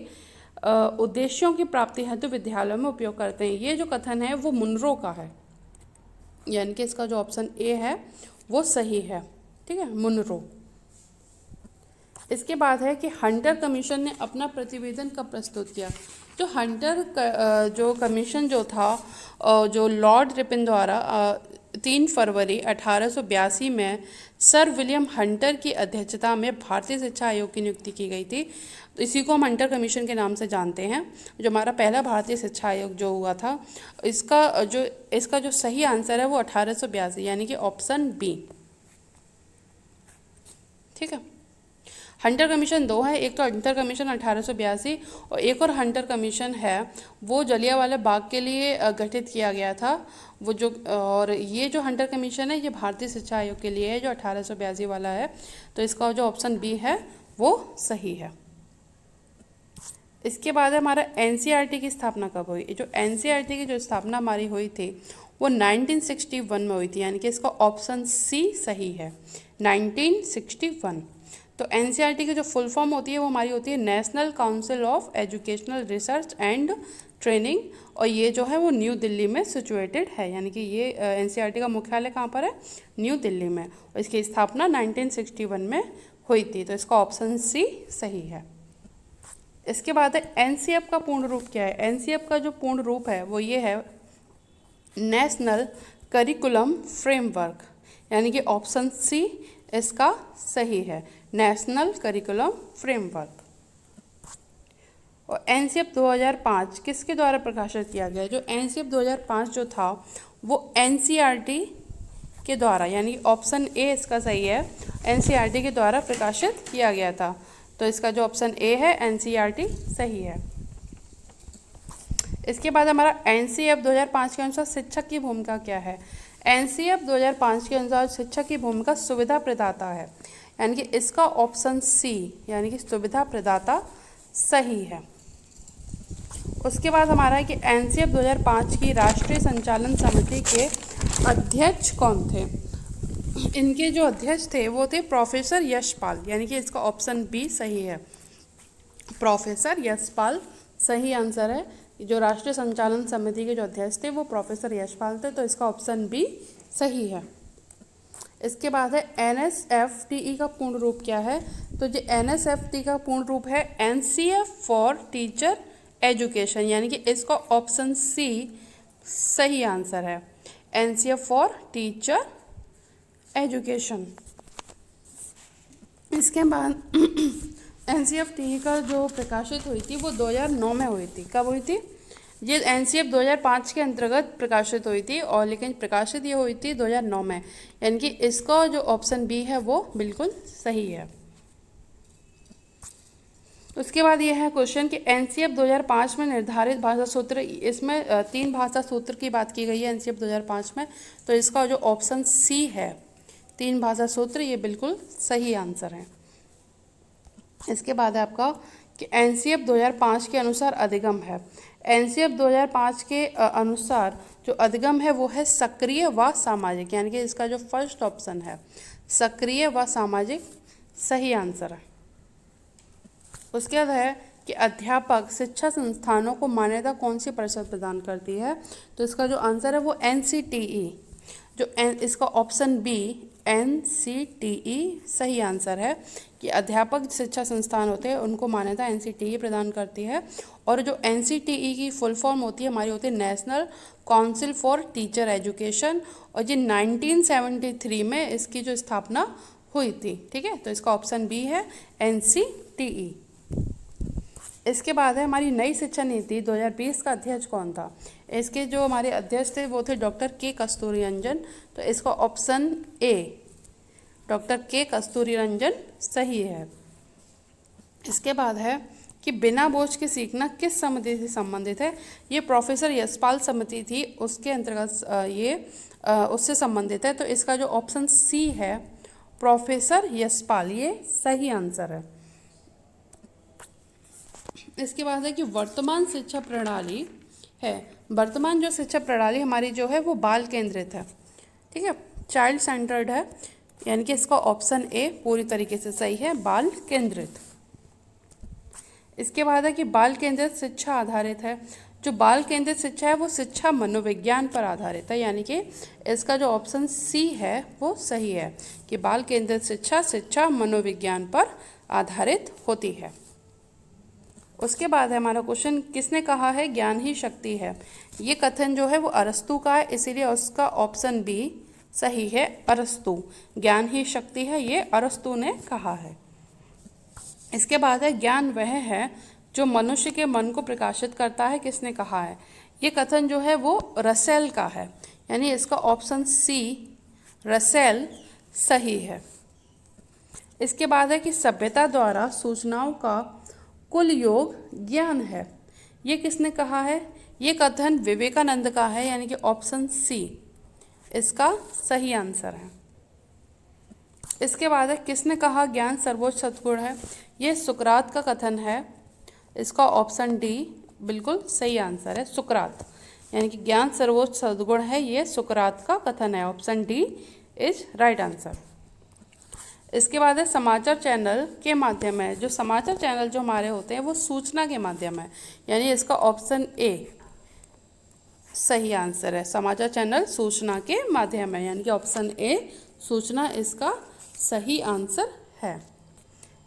उद्देश्यों की प्राप्ति हेतु विद्यालयों में उपयोग करते हैं। ये जो कथन है वो मुनरो का है, यानी कि इसका जो ऑप्शन ए है वो सही है। ठीक है, मुनरो। इसके बाद है कि हंटर कमीशन ने अपना प्रतिवेदन कब प्रस्तुत किया। जो हंटर जो कमीशन जो था, जो लॉर्ड रिपन द्वारा 3 फरवरी 1882 में सर विलियम हंटर की अध्यक्षता में भारतीय शिक्षा आयोग की नियुक्ति की गई थी। तो इसी को हम हंटर कमीशन के नाम से जानते हैं, जो हमारा पहला भारतीय शिक्षा आयोग जो हुआ था। इसका जो सही आंसर है वो 1882, यानी कि ऑप्शन बी। ठीक है, हंटर कमीशन 2 है, एक तो हंटर कमीशन 1882 और एक और हंटर कमीशन है वो जलियांवाला बाग के लिए गठित किया गया था। वो जो और ये जो हंटर कमीशन है ये भारतीय शिक्षा आयोग के लिए है, जो 1882 वाला है। तो इसका जो ऑप्शन बी है वो सही है। इसके बाद हमारा एनसीईआरटी की स्थापना कब हुई। जो एनसीईआरटी की जो स्थापना हमारी हुई थी वो 1961 में हुई थी, यानी कि इसका ऑप्शन सी सही है, 1961। तो एनसीईआरटी की जो फुल फॉर्म होती है वो हमारी होती है national council of educational research and training, और ये जो है वो न्यू दिल्ली में सिचुएटेड है, यानी कि ये एनसीईआरटी का मुख्यालय कहाँ पर है, न्यू दिल्ली में, और इसकी स्थापना 1961 में हुई थी। तो इसका ऑप्शन सी सही है। इसके बाद है एनसीएफ का पूर्ण रूप क्या है। एनसीएफ का जो पूर्ण रूप है वो ये है, नेशनल करिकुलम फ्रेमवर्क, यानी कि ऑप्शन सी इसका सही है, नेशनल करिकुलम फ्रेमवर्क। और एनसीएफ 2005 किसके द्वारा प्रकाशित किया गया। जो एनसीएफ 2005 जो था वो एनसीईआरटी के द्वारा, यानी ऑप्शन ए इसका सही है, एनसीईआरटी के द्वारा प्रकाशित किया गया था। तो इसका जो ऑप्शन ए है एनसीईआरटी सही है। इसके बाद हमारा एनसीएफ 2005 के अनुसार शिक्षक की भूमिका क्या है। एनसीएफ 2005 के अनुसार शिक्षक की भूमिका सुविधा प्रदाता है, यानी कि इसका ऑप्शन सी, यानी कि सुविधा प्रदाता सही है। उसके बाद हमारा है कि एनसीएफ 2005 की राष्ट्रीय संचालन समिति के अध्यक्ष कौन थे। इनके जो अध्यक्ष थे वो थे प्रोफेसर यशपाल, यानी कि इसका ऑप्शन बी सही है, प्रोफेसर यशपाल सही आंसर है। जो राष्ट्रीय संचालन समिति के जो अध्यक्ष थे वो प्रोफेसर यशपाल थे, तो इसका ऑप्शन बी सही है। इसके बाद है एनएसएफटीई का पूर्ण रूप क्या है। तो जो एनएसएफटी का पूर्ण रूप है एनसीएफ फॉर टीचर एजुकेशन, यानी कि इसका ऑप्शन सी सही आंसर है, एनसीएफ फॉर टीचर एजुकेशन। इसके बाद एनसीईआरटी का जो प्रकाशित हुई थी वो 2009 में हुई थी। कब हुई थी। ये एनसीएफ 2005 के अंतर्गत प्रकाशित हुई थी, और लेकिन प्रकाशित ये हुई थी 2009 में, यानी कि इसका जो ऑप्शन बी है वो बिल्कुल सही है। उसके बाद ये है क्वेश्चन कि एनसीएफ 2005 में निर्धारित भाषा सूत्र, इसमें 3 भाषा सूत्र की बात की गई है एनसीएफ 2005 में, तो इसका जो ऑप्शन सी है 3 भाषा सूत्र, ये बिल्कुल सही आंसर है। इसके बाद है आपका कि एनसीएफ 2005 के अनुसार अधिगम है। एनसीएफ 2005 के अनुसार जो अधिगम है वो है सक्रिय व सामाजिक, यानी कि इसका जो फर्स्ट ऑप्शन है सक्रिय व सामाजिक सही आंसर है। उसके बाद है कि अध्यापक शिक्षा संस्थानों को मान्यता कौन सी परिषद प्रदान करती है। तो इसका जो आंसर है वो एनसीटीई, इसका ऑप्शन बी एनसीटीई सही आंसर है, कि अध्यापक शिक्षा संस्थान होते हैं उनको मान्यता एनसीटीई प्रदान करती है। और जो एनसीटीई की फुल फॉर्म होती है हमारी होती है national council for teacher education, और ये 1973 में इसकी जो स्थापना हुई थी। ठीक है, तो इसका ऑप्शन बी है एनसीटीई। इसके बाद है हमारी नई शिक्षा नीति 2020 का अध्यक्ष कौन था। इसके जो हमारे अध्यक्ष थे वो थे डॉक्टर के कस्तूरी रंजन, तो इसका ऑप्शन ए डॉक्टर के कस्तूरी रंजन सही है। इसके बाद है कि बिना बोझ के सीखना किस समिति से संबंधित है। ये प्रोफेसर यशपाल समिति थी, उसके अंतर्गत ये उससे संबंधित है, तो इसका जो ऑप्शन सी है प्रोफेसर यशपाल, ये सही आंसर है। इसके बाद है कि वर्तमान शिक्षा प्रणाली है, वर्तमान जो शिक्षा प्रणाली हमारी जो है वो बाल केंद्रित है। ठीक है, चाइल्ड सेंटर्ड है, यानी कि इसका ऑप्शन ए पूरी तरीके से सही है, बाल केंद्रित। इसके बाद है कि बाल केंद्रित शिक्षा आधारित है। जो बाल केंद्रित शिक्षा है वो शिक्षा मनोविज्ञान पर आधारित है, यानी कि इसका जो ऑप्शन सी है वो सही है कि बाल केंद्रित शिक्षा शिक्षा मनोविज्ञान पर आधारित होती है। उसके बाद है हमारा क्वेश्चन, किसने कहा है ज्ञान ही शक्ति है? ये कथन जो है वो अरस्तु का है, इसीलिए उसका ऑप्शन बी सही है, अरस्तु। ज्ञान ही शक्ति है, ये अरस्तु ने कहा है। इसके बाद है ज्ञान वह है जो मनुष्य के मन को प्रकाशित करता है, किसने कहा है? ये कथन जो है वो रसेल का है, यानी इसका ऑप्शन सी रसेल सही है। इसके बाद है कि सभ्यता द्वारा सूचनाओं का कुल योग ज्ञान है, ये किसने कहा है? ये कथन विवेकानंद का है, यानी कि ऑप्शन सी इसका सही आंसर है। इसके बाद है किसने कहा ज्ञान सर्वोच्च सद्गुण है? ये सुकरात का कथन है, इसका ऑप्शन डी बिल्कुल सही आंसर है, सुकरात। यानी कि ज्ञान सर्वोच्च सद्गुण है, ये सुकरात का कथन है, option D is right answer. इसके बाद है समाचार चैनल के माध्यम है। जो समाचार चैनल जो हमारे होते हैं वो सूचना के माध्यम है, यानी इसका ऑप्शन ए सही आंसर है। समाचार चैनल सूचना के माध्यम है, यानी कि ऑप्शन ए सूचना इसका सही आंसर है।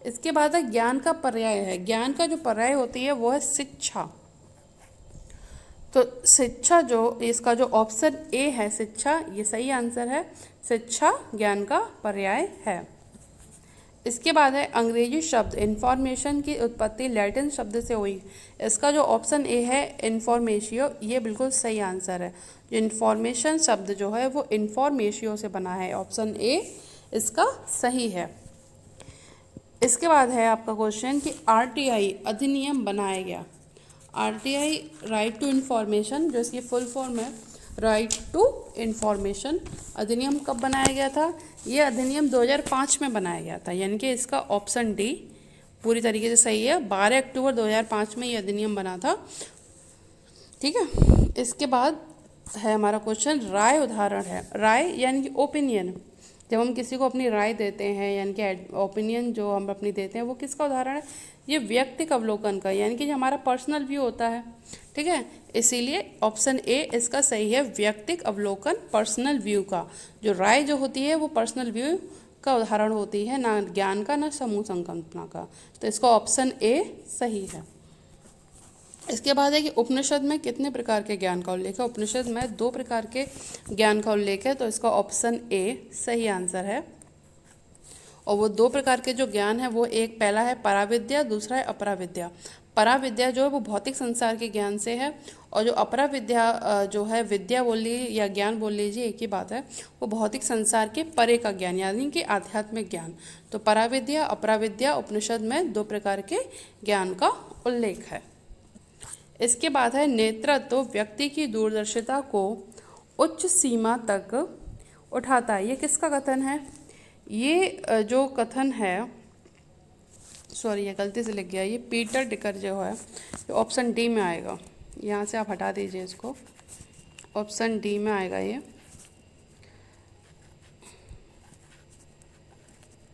इसके बाद है ज्ञान का पर्याय है। ज्ञान का जो पर्याय होती है वो है शिक्षा। तो शिक्षा जो इसका जो ऑप्शन ए है शिक्षा, ये सही आंसर है, शिक्षा ज्ञान का पर्याय है। इसके बाद है अंग्रेजी शब्द इंफॉर्मेशन की उत्पत्ति लैटिन शब्द से हुई, इसका जो ऑप्शन ए है इन्फॉर्मेशियो, ये बिल्कुल सही आंसर है। जो इन्फॉर्मेशन शब्द जो है वो इन्फॉर्मेशियो से बना है, ऑप्शन ए इसका सही है। इसके बाद है आपका क्वेश्चन कि आरटीआई अधिनियम बनाया गया। आरटीआई राइट टू इन्फॉर्मेशन, जो इसकी फुल फॉर्म है राइट टू इन्फॉर्मेशन, अधिनियम कब बनाया गया था? ये अधिनियम 2005 में बनाया गया था, यानी कि इसका ऑप्शन डी पूरी तरीके से सही है। 12 अक्टूबर 2005 में ये अधिनियम बना था, ठीक है। इसके बाद है हमारा क्वेश्चन राय उदाहरण है। राय यानी कि ओपिनियन, जब हम किसी को अपनी राय देते हैं यानी कि ओपिनियन जो हम अपनी देते हैं वो किसका उदाहरण है? ये व्यक्तिगत अवलोकन का, यानी कि जो हमारा पर्सनल व्यू होता है, ठीक है। इसीलिए ऑप्शन ए इसका सही है, व्यक्तिगत अवलोकन पर्सनल व्यू का। जो राय जो होती है वो पर्सनल व्यू का उदाहरण होती है, ना ज्ञान का ना समूह संकल्पना का। तो इसका ऑप्शन ए सही है। इसके बाद है कि उपनिषद में कितने प्रकार के ज्ञान का उल्लेख है? उपनिषद में 2 प्रकार के ज्ञान का उल्लेख है, तो इसका ऑप्शन ए सही आंसर है। और वो 2 प्रकार के जो ज्ञान है वो एक पहला है पराविद्या, दूसरा है अपराविद्या। पराविद्या जो है वो भौतिक संसार के ज्ञान से है, और जो अपराविद्या जो है विद्या बोल लीजिए या ज्ञान बोल लीजिए, एक ही बात है, वो भौतिक संसार के परे का ज्ञान यानी कि आध्यात्मिक ज्ञान। तो पराविद्या अपराविद्या उपनिषद में 2 प्रकार के ज्ञान का उल्लेख है। इसके बाद है नेतृत्व व्यक्ति की दूरदर्शिता को उच्च सीमा तक उठाता है, ये किसका कथन है? ये जो कथन है, सॉरी ये गलती से लिख गया, ये पीटर डिकर जो है, ऑप्शन डी में आएगा। यहाँ से आप हटा दीजिए इसको, ऑप्शन डी में आएगा ये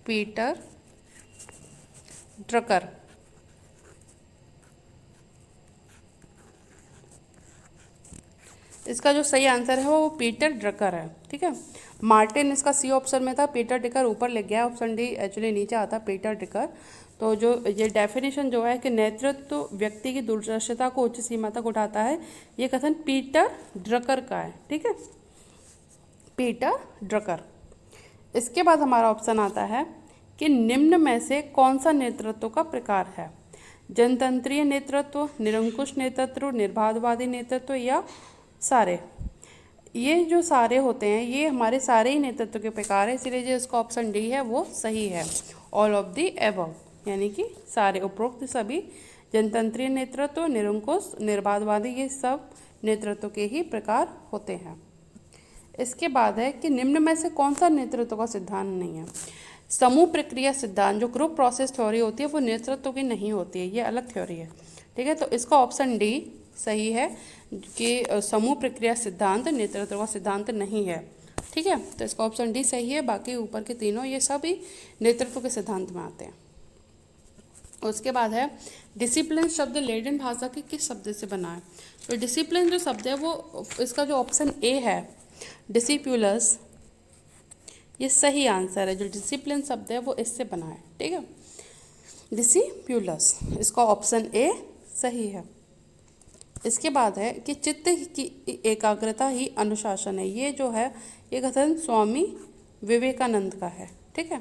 पीटर ड्रकर। इसका जो सही आंसर है वो पीटर ड्रकर है, ठीक है। मार्टिन इसका सी ऑप्शन में था, पीटर डिकर ऊपर लिख गया, ऑप्शन डी एक्चुअली नीचे आता पीटर डिकर। तो जो ये डेफिनेशन जो है कि नेतृत्व व्यक्ति की दूरदर्शिता को उच्च सीमा तक उठाता है, ये कथन पीटर ड्रकर का है, ठीक है, पीटर ड्रकर। इसके बाद हमारा ऑप्शन आता है कि निम्न में से कौन सा नेतृत्व का प्रकार है? जनतंत्रीय नेतृत्व, निरंकुश नेतृत्व, निर्बाधवादी नेतृत्व या सारे? ये जो सारे होते हैं ये हमारे सारे ही नेतृत्व के प्रकार है, इसीलिए जो इसका ऑप्शन डी है वो सही है, ऑल ऑफ द एबव, यानी कि सारे उपरोक्त सभी जनतंत्रीय नेतृत्व, निरंकुश, निर्बाधवादी, ये सब नेतृत्व के ही प्रकार होते हैं। इसके बाद है कि निम्न में से कौन सा नेतृत्व का सिद्धांत नहीं है? समूह प्रक्रिया सिद्धांत, जो ग्रुप प्रोसेस थ्योरी होती है वो नेतृत्व की नहीं होती है, ये अलग थ्योरी है, ठीक है। तो इसका ऑप्शन डी सही है कि समूह प्रक्रिया सिद्धांत नेतृत्व का सिद्धांत नहीं है, ठीक है। तो इसका ऑप्शन डी सही है, बाकी ऊपर के तीनों ये सभी नेतृत्व के सिद्धांत में आते हैं। उसके बाद है डिसिप्लिन शब्द लेडिन भाषा के किस शब्द से बना है? तो डिसिप्लिन जो शब्द है वो, इसका जो ऑप्शन ए है डिसिप्यूलस, ये सही आंसर है। जो डिसिप्लिन शब्द है वो इससे बना है, ठीक है, डिसिप्यूलस, इसका ऑप्शन ए सही है। इसके बाद है कि चित्त की एकाग्रता ही अनुशासन है। ये जो है ये कथन स्वामी विवेकानंद का है, ठीक है।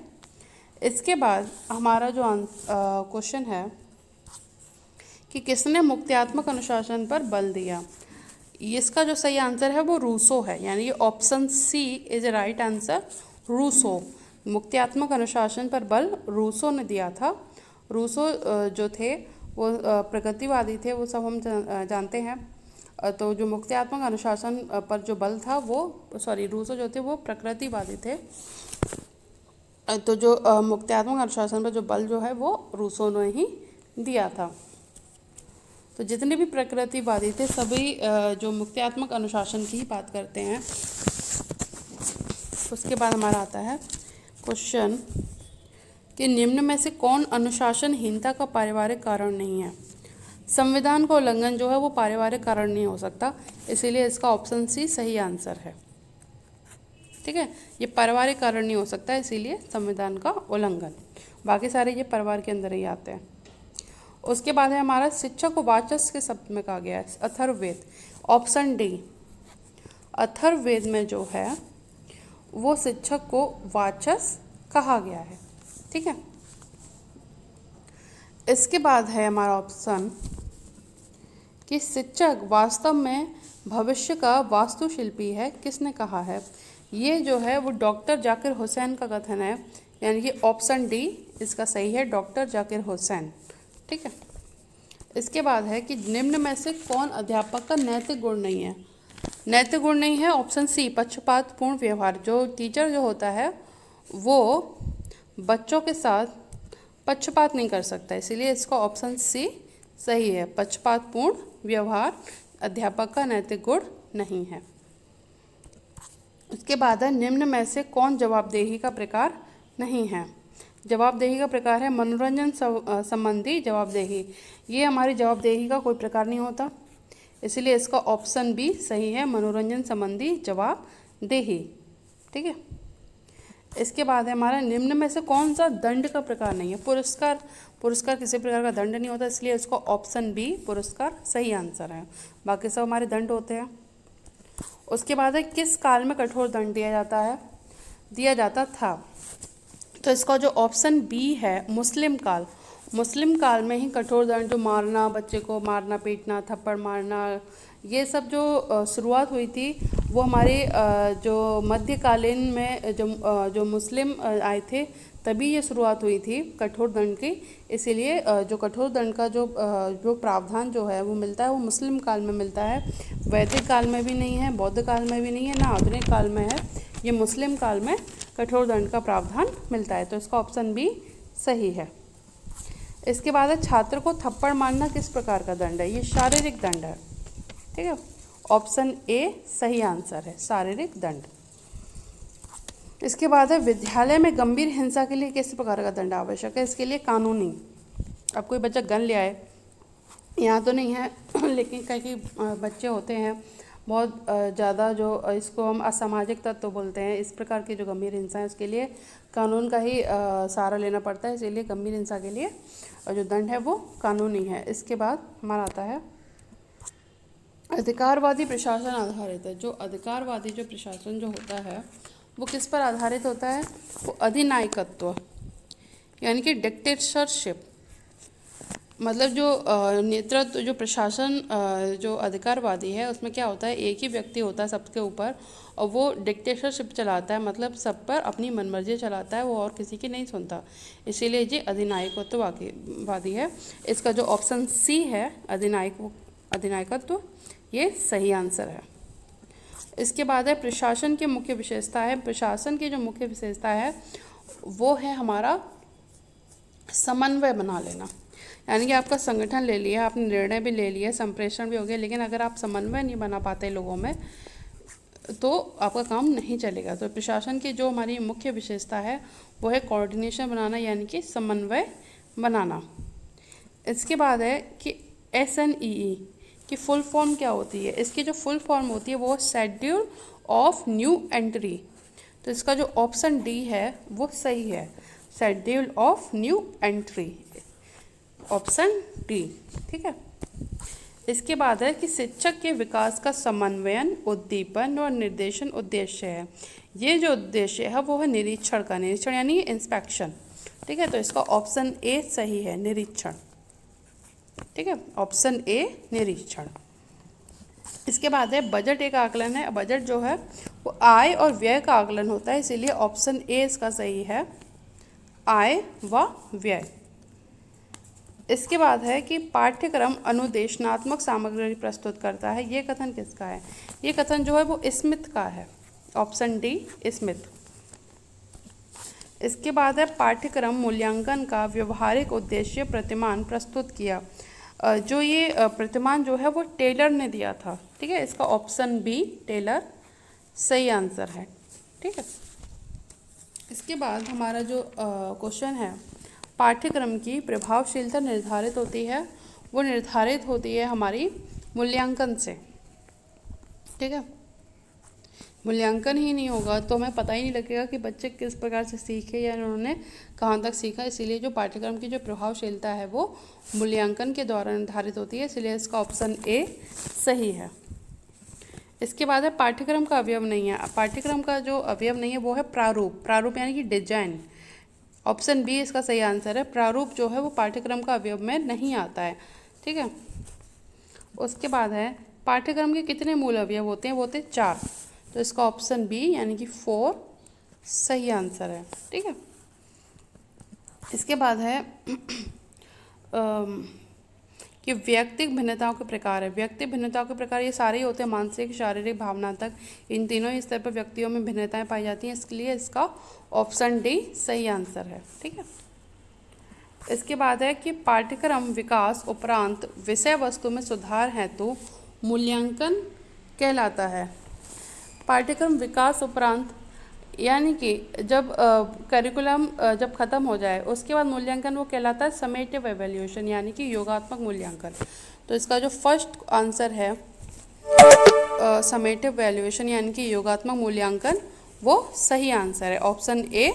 इसके बाद हमारा जो क्वेश्चन है कि किसने मुक्त्यात्मक अनुशासन पर बल दिया? इसका जो सही आंसर है वो रूसो है, यानी ये option C is a right answer, Rousseau. मुक्त्यात्मक अनुशासन पर बल रूसो ने दिया था। रूसो जो थे वो प्रगतिवादी थे, वो सब हम जानते हैं। तो जो मुक्त्यात्मक अनुशासन पर जो बल था वो, सॉरी, रूसो जो थे वो प्रकृतिवादी थे। तो जो मुक्त्यात्मक अनुशासन पर जो बल जो है वो रूसो ने ही दिया था। तो जितने भी प्रकृतिवादी थे सभी जो मुक्त्यात्मक अनुशासन की ही बात करते हैं। उसके बाद हमारा आता है क्वेश्चन कि निम्न में से कौन अनुशासनहीनता का पारिवारिक कारण नहीं है? संविधान का उल्लंघन जो है वो पारिवारिक कारण नहीं हो सकता, इसीलिए इसका ऑप्शन सी सही आंसर है, ठीक है। ये पारिवारिक कारण नहीं हो सकता, इसीलिए संविधान का उल्लंघन, बाकी सारे ये परिवार के अंदर ही आते हैं। उसके बाद है हमारा शिक्षा को वाचस्पति के शब्द में कहा गया है, अथर्ववेद, ऑप्शन डी। अथर्ववेद में जो है वो शिक्षक को वाचस्पति कहा गया है, ठीक है। इसके बाद है हमारा ऑप्शन कि शिक्षक वास्तव में भविष्य का वास्तुशिल्पी है, किसने कहा है? ये जो है वो डॉक्टर जाकिर हुसैन का कथन है, यानी कि ऑप्शन डी इसका सही है, डॉक्टर जाकिर हुसैन, ठीक है। इसके बाद है कि निम्न में से कौन अध्यापक का नैतिक गुण नहीं है? नैतिक गुण नहीं है, ऑप्शन सी पक्षपातपूर्ण व्यवहार। जो टीचर जो होता है वो बच्चों के साथ पक्षपात नहीं कर सकता, इसीलिए इसका ऑप्शन सी सही है, पक्षपातपूर्ण व्यवहार अध्यापक का नैतिक गुण नहीं है। उसके बाद है निम्न में से कौन जवाबदेही का प्रकार नहीं है? जवाबदेही का प्रकार है मनोरंजन संबंधी जवाबदेही। ये हमारी जवाबदेही का कोई प्रकार नहीं होता, इसलिए इसका ऑप्शन बी सही है, मनोरंजन संबंधी जवाबदेही, ठीक है। इसके बाद है हमारा निम्न में से कौन सा दंड का प्रकार नहीं है? पुरस्कार, पुरस्कार किसी प्रकार का दंड नहीं होता, इसलिए इसको ऑप्शन बी पुरस्कार सही आंसर है, बाकी सब हमारे दंड होते हैं। उसके बाद है किस काल में कठोर दंड दिया जाता था? तो इसका जो ऑप्शन बी है मुस्लिम काल, मुस्लिम काल में ही कठोर दंड, जो मारना, बच्चे को मारना, पीटना, थप्पड़ मारना, ये सब जो शुरुआत हुई थी वो हमारे जो मध्यकालीन में जो मुस्लिम आए थे तभी ये शुरुआत हुई थी कठोर दंड की। इसीलिए जो कठोर दंड का जो प्रावधान जो है वो मिलता है वो मुस्लिम काल में मिलता है, वैदिक काल में भी नहीं है, बौद्ध काल में भी नहीं है, ना आधुनिक काल में है, ये मुस्लिम काल में कठोर दंड का प्रावधान मिलता है, तो इसका ऑप्शन बी सही है। इसके बाद है छात्र को थप्पड़ मारना किस प्रकार का दंड है? ये शारीरिक दंड है, ठीक है, ऑप्शन ए सही आंसर है, शारीरिक दंड। इसके बाद है विद्यालय में गंभीर हिंसा के लिए किस प्रकार का दंड आवश्यक है? इसके लिए कानूनी, अब कोई बच्चा गन ले आए, यहाँ तो नहीं है लेकिन कई बच्चे होते हैं बहुत ज़्यादा, जो इसको हम असामाजिक तत्व बोलते हैं, इस प्रकार की जो गंभीर हिंसा है उसके लिए कानून का ही सहारा लेना पड़ता है, इसीलिए गंभीर हिंसा के लिए जो दंड है वो कानूनी है। इसके बाद हमारा आता है अधिकारवादी प्रशासन आधारित है। जो अधिकारवादी जो प्रशासन जो होता है वो किस पर आधारित होता है? वो अधिनायकत्व, यानी कि डिक्टेटरशिप, मतलब जो नेतृत्व, जो प्रशासन जो अधिकारवादी है उसमें क्या होता है, एक ही व्यक्ति होता है सबके ऊपर और वो डिक्टेटरशिप चलाता है, मतलब सब पर अपनी मनमर्जी चलाता है, वो और किसी की नहीं सुनता, इसीलिए ये अधिनायकत्ववादी है। इसका जो ऑप्शन सी है अधिनायकत्व, ये सही आंसर है। इसके बाद है प्रशासन की मुख्य विशेषता है। प्रशासन की जो मुख्य विशेषता है वो है हमारा समन्वय बना लेना, यानी कि आपका संगठन ले लिया, आपने निर्णय भी ले लिया, संप्रेषण भी हो गया, लेकिन अगर आप समन्वय नहीं बना पाते लोगों में तो आपका काम नहीं चलेगा। तो प्रशासन की जो हमारी मुख्य विशेषता है वो है कोऑर्डिनेशन बनाना, यानी कि समन्वय बनाना। इसके बाद है कि SNEE की फुल फॉर्म क्या होती है। इसकी जो फुल फॉर्म होती है वो शेड्यूल ऑफ न्यू एंट्री। तो इसका जो ऑप्शन डी है वो सही है, schedule of new entry, option D. ठीक है। इसके बाद है कि शिक्षक के विकास का समन्वयन, उद्दीपन और निर्देशन उद्देश्य है। ये जो उद्देश्य है वो है निरीक्षण का, निरीक्षण यानी इंस्पेक्शन। ठीक है, तो इसका ऑप्शन ए सही है, निरीक्षण। ठीक है, ऑप्शन ए निरीक्षण। इसके बाद है बजट एक आकलन है। बजट जो है वो आय और व्यय का आकलन होता है, इसीलिए ऑप्शन ए इसका सही है, आय व व्यय। इसके बाद है कि पाठ्यक्रम अनुदेशनात्मक सामग्री प्रस्तुत करता है। ये कथन किसका है? ये कथन जो है वो स्मिथ का है, ऑप्शन डी स्मिथ। इसके बाद है पाठ्यक्रम मूल्यांकन का व्यवहारिक उद्देश्य प्रतिमान प्रस्तुत किया। जो ये प्रतिमान जो है वो टेलर ने दिया था। ठीक है, इसका ऑप्शन बी टेलर सही आंसर है। ठीक है। इसके बाद हमारा जो क्वेश्चन है, पाठ्यक्रम की प्रभावशीलता निर्धारित होती है, वो निर्धारित होती है हमारी मूल्यांकन से। ठीक है, मूल्यांकन ही नहीं होगा तो हमें पता ही नहीं लगेगा कि बच्चे किस प्रकार से सीखे या उन्होंने कहाँ तक सीखा। इसीलिए जो पाठ्यक्रम की जो प्रभावशीलता है वो मूल्यांकन के द्वारा निर्धारित होती है, इसलिए इसका ऑप्शन ए सही है। इसके बाद है पाठ्यक्रम का अवयव नहीं है। पाठ्यक्रम का जो अवयव नहीं है वो है प्रारूप। प्रारूप यानी कि डिजाइन, ऑप्शन बी इसका सही आंसर है। प्रारूप जो है वो पाठ्यक्रम का अवयव में नहीं आता है। ठीक है। उसके बाद है पाठ्यक्रम के कितने मूल अवयव होते हैं? वो होते हैं 4, तो इसका ऑप्शन बी यानी कि 4 सही आंसर है। ठीक है। इसके बाद है कि व्यक्तिगत भिन्नताओं के प्रकार है। व्यक्ति भिन्नताओं के प्रकार ये सारे ही होते हैं, मानसिक, शारीरिक, भावनात्मक, इन तीनों ही स्तर पर व्यक्तियों में भिन्नताएं पाई जाती हैं, इसके लिए इसका ऑप्शन डी सही आंसर है। ठीक है। इसके बाद है कि पाठ्यक्रम विकास उपरांत विषय वस्तु में सुधार हेतु मूल्यांकन कहलाता है। पाठ्यक्रम विकास उपरांत यानी कि जब करिकुलम जब ख़त्म हो जाए उसके बाद मूल्यांकन वो कहलाता है समेटिव एवेल्यूशन यानी कि योगात्मक मूल्यांकन। तो इसका जो फर्स्ट आंसर है समेटिव वैल्यूएशन यानी कि योगात्मक मूल्यांकन, वो सही आंसर है, ऑप्शन ए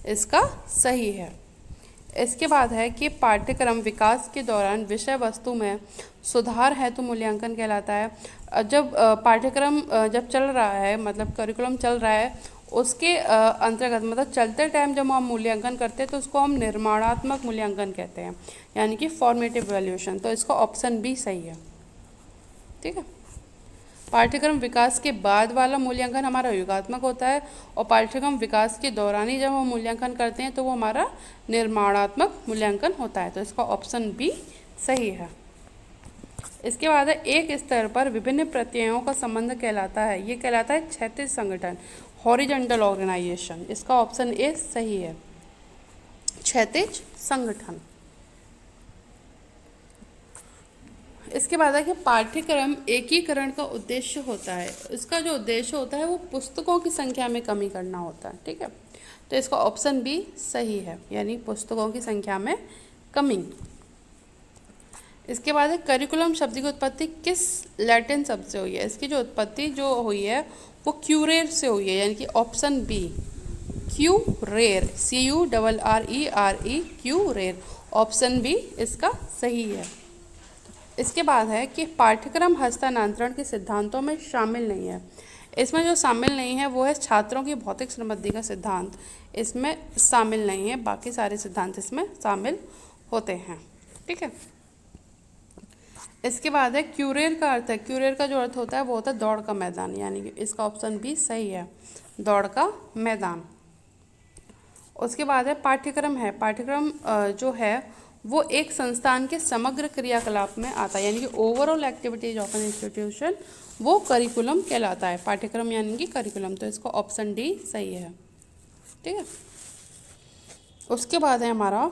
इसका सही है। इसके बाद है कि पाठ्यक्रम विकास के दौरान विषय वस्तु में सुधार हेतु मूल्यांकन कहलाता है। जब पाठ्यक्रम जब चल रहा है, मतलब करिकुलम चल रहा है, उसके अंतर्गत मतलब चलते टाइम जब हम मूल्यांकन करते हैं तो उसको हम निर्माणात्मक मूल्यांकन कहते हैं, यानी कि फॉर्मेटिव वैल्यूएशन। तो इसका ऑप्शन बी सही है। ठीक है। पाठ्यक्रम विकास के बाद वाला मूल्यांकन हमारा योगात्मक होता है और पाठ्यक्रम विकास के दौरान ही जब हम मूल्यांकन करते हैं तो वो हमारा निर्माणात्मक मूल्यांकन होता है। तो इसका ऑप्शन बी सही है। इसके बाद है एक स्तर पर विभिन्न प्रत्ययों का संबंध कहलाता है। ये कहलाता है क्षैतिज संगठन, हॉरिजॉन्टल ऑर्गेनाइजेशन। इसका ऑप्शन ए सही है, क्षैतिज संगठन। इसके बाद है कि पाठ्यक्रम एकीकरण का उद्देश्य होता है। इसका जो उद्देश्य होता है वो पुस्तकों की संख्या में कमी करना होता है। ठीक है, तो इसका ऑप्शन बी सही है, यानी पुस्तकों की संख्या में कमी। इसके बाद है करिकुलम शब्द की उत्पत्ति किस लैटिन शब्द से हुई है? इसकी जो उत्पत्ति जो हुई है वो क्यूरेर से हुई है, यानी कि option B currere, CURRERE currere, option B इसका सही है। इसके बाद है कि पाठ्यक्रम हस्तांतरण के सिद्धांतों में शामिल नहीं है। इसमें जो शामिल नहीं है वो है छात्रों की भौतिक संबंधी का सिद्धांत, इसमें शामिल नहीं है, बाकी सारे सिद्धांत इसमें शामिल होते हैं। ठीक है। इसके बाद है क्यूरेर का अर्थ है, क्यूरेर का जो अर्थ होता है वो होता है दौड़ का मैदान, यानी कि इसका ऑप्शन बी सही है, दौड़ का मैदान। उसके बाद है पाठ्यक्रम है। पाठ्यक्रम जो है वो एक संस्थान के समग्र क्रियाकलाप में आता है, यानी कि overall activities of an institution, वो करिकुलम कहलाता है। पाठ्यक्रम यानी कि करिकुलम, तो इसका ऑप्शन डी सही है। ठीक है। उसके बाद है हमारा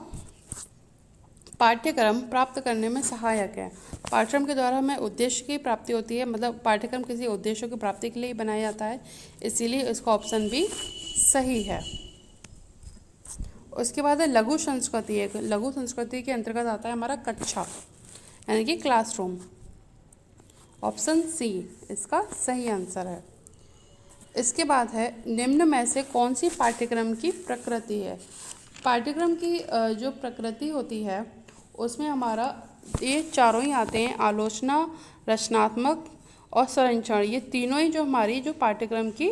पाठ्यक्रम प्राप्त करने में सहायक है। पाठ्यक्रम के द्वारा हमें उद्देश्य की प्राप्ति होती है, मतलब पाठ्यक्रम किसी उद्देश्य की प्राप्ति के लिए बनाया जाता है, इसीलिए इसका ऑप्शन बी सही है। उसके बाद है लघु संस्कृति। एक लघु संस्कृति के अंतर्गत आता है हमारा कक्षा यानी कि क्लासरूम। ऑप्शन सी इसका सही आंसर है। इसके बाद है निम्न में से कौन सी पाठ्यक्रम की प्रकृति है। पाठ्यक्रम की जो प्रकृति होती है उसमें हमारा ये चारों ही आते हैं, आलोचना, रचनात्मक और संरक्षण। ये तीनों ही जो हमारी जो पाठ्यक्रम की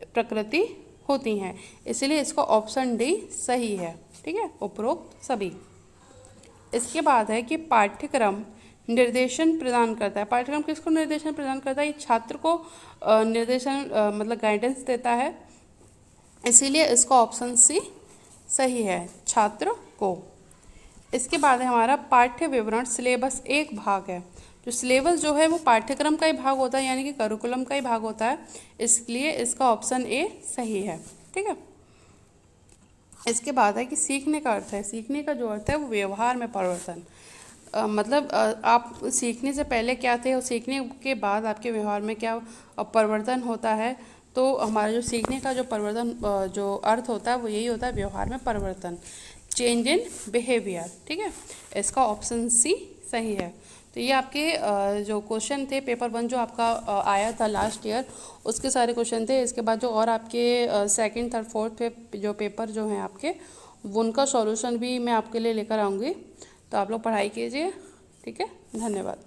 प्रकृति होती हैं, इसलिए इसका ऑप्शन डी सही है। ठीक है, उपरोक्त सभी। इसके बाद है कि पाठ्यक्रम निर्देशन प्रदान करता है। पाठ्यक्रम किसको निर्देशन प्रदान करता है? ये छात्र को निर्देशन मतलब गाइडेंस देता है, इसीलिए इसका ऑप्शन सी सही है, छात्र को। इसके बाद है हमारा पाठ्य विवरण सिलेबस एक भाग है। जो सिलेबस जो है वो पाठ्यक्रम का ही भाग होता है यानी कि करिकुलम का ही भाग होता है, इसलिए इसका ऑप्शन ए सही है। ठीक है। इसके बाद है कि सीखने का अर्थ है। सीखने का जो अर्थ है वो व्यवहार में परिवर्तन, मतलब आप सीखने से पहले क्या थे और सीखने के बाद आपके व्यवहार में क्या परिवर्तन होता है। तो हमारा जो सीखने का जो परिवर्तन जो अर्थ होता है वो यही होता है, व्यवहार में परिवर्तन, चेंज इन बिहेवियर। ठीक है, इसका ऑप्शन सी सही है। तो ये आपके जो क्वेश्चन थे पेपर 1 जो आपका आया था लास्ट ईयर, उसके सारे क्वेश्चन थे। इसके बाद जो और आपके सेकंड, थर्ड, फोर्थ पे जो पेपर जो हैं आपके, उनका सॉल्यूशन भी मैं आपके लिए लेकर आऊँगी। तो आप लोग पढ़ाई कीजिए। ठीक है, धन्यवाद।